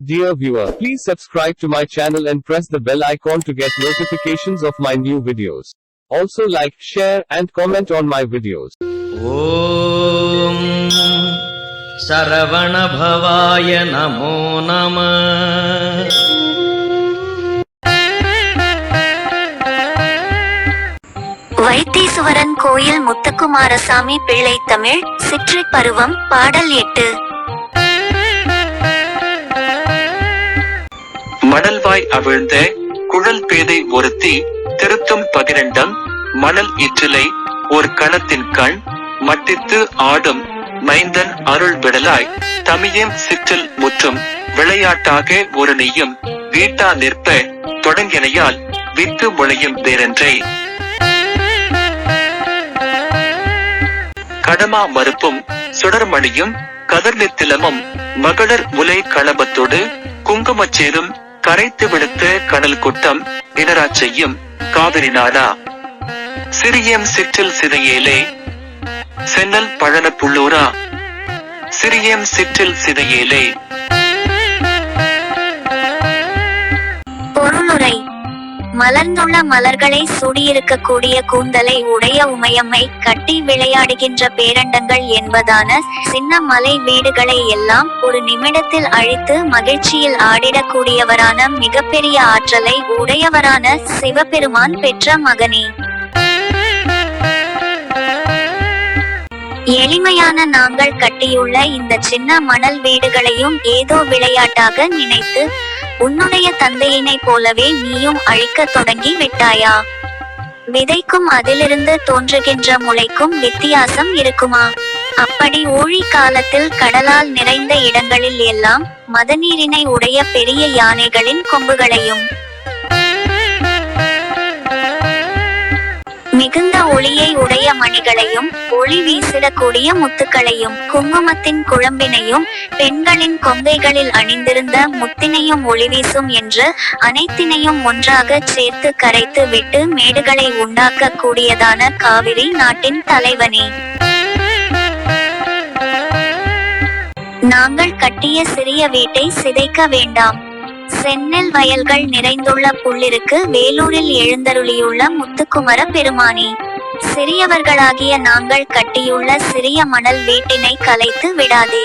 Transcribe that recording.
Dear viewer, please subscribe to my channel and press the bell icon to get notifications of my new videos. Also like, share, and comment on my videos. Om Saravana Bhavaya Namo Namah. Vaitheeswaran கோயில் முத்துக்குமாரசாமி பிள்ளை தமிழ் சிற்றிப் பருவம் பாடல் 8. மணல்வாய் அவிழ்ந்த குழல் பேதை ஒருத்தி திருத்தும் 12 மணல் இற்றிலை ஒரு கணத்தின் கண் மட்டித்து ஆடும் மைந்தன் அருள் விடலாய் தமியம் சிற்றில் முற்றும் விளையாட்டாக ஒரு நெய்யும் வீட்டா நிற்ப தொடங்கினையால் வித்து முளையும் வேறென்றே. கடமா மறுப்பும் சுடர்மணியும் கதர்நித்திலமும் மகளர் முலை களபத்தோடு குங்குமச்சேரும் கரைத்து விடுத்த கனல் குட்டம் இனராச் செய்யும் காவிரி நாடா. சிறியம் சிற்றில் சிதையேலே சென்னல் பழன புள்ளூரா. சிறியம் சிற்றில் சிதையேலே. பொருளுரை: மலர்ந்துள்ள மலர்களை சூடியிருக்கக்கூடிய கூந்தலை உடைய உமையம்மை கட்டி விளையாடுகின்ற பேரண்டங்கள் என்பதான சின்ன மலை வீடுகளை எல்லாம் ஒரு நிமிடத்தில் அழித்து மகிழ்ச்சியில் ஆடிடக்கூடியவரான மிகப்பெரிய ஆற்றலை உடையவரான சிவபெருமான் பெற்ற மகனே. எளிமையான நாங்கள் கட்டியுள்ள இந்த சின்ன மணல் வீடுகளையும் ஏதோ விளையாட்டாக நினைத்து உன்னுடைய தந்தையினை போலவே நீயும் அழிக்கத் தொடங்கி விட்டாயா? விதைக்கும் அதிலிருந்து தோன்றுகின்ற முளைக்கும் வித்தியாசம் இருக்குமா? அப்படி ஊழி காலத்தில் கடலால் நிறைந்த இடங்களில் எல்லாம் மதநீரினை உடைய பெரிய யானைகளின் கொம்புகளையும் மிகுந்த ஒளியை உடைய மணிகளையும் ஒளி வீசிடக்கூடிய முத்துக்களையும் குங்குமத்தின் குழம்பினையும் பெண்களின் கொங்கைகளில் அணிந்திருந்த முத்தினையும் ஒளிவீசும் என்று அனைத்தினையும் ஒன்றாக சேர்த்து கரைத்து விட்டு மேடுகளை உண்டாக்க கூடியதான காவிரி நாட்டின் தலைவனே. நாங்கள் கட்டிய சிறிய வீட்டை சிதைக்க வேண்டாம். செந்நெல் வயல்கள் நிறைந்துள்ள புள்ளிருக்கு வேலூரில் எழுந்தருளியுள்ள முத்துக்குமர பெருமானே, சிறியவர்களாகிய நாங்கள் கட்டியுள்ள சிறிய மணல் வீட்டினை கலைத்து விடாதே.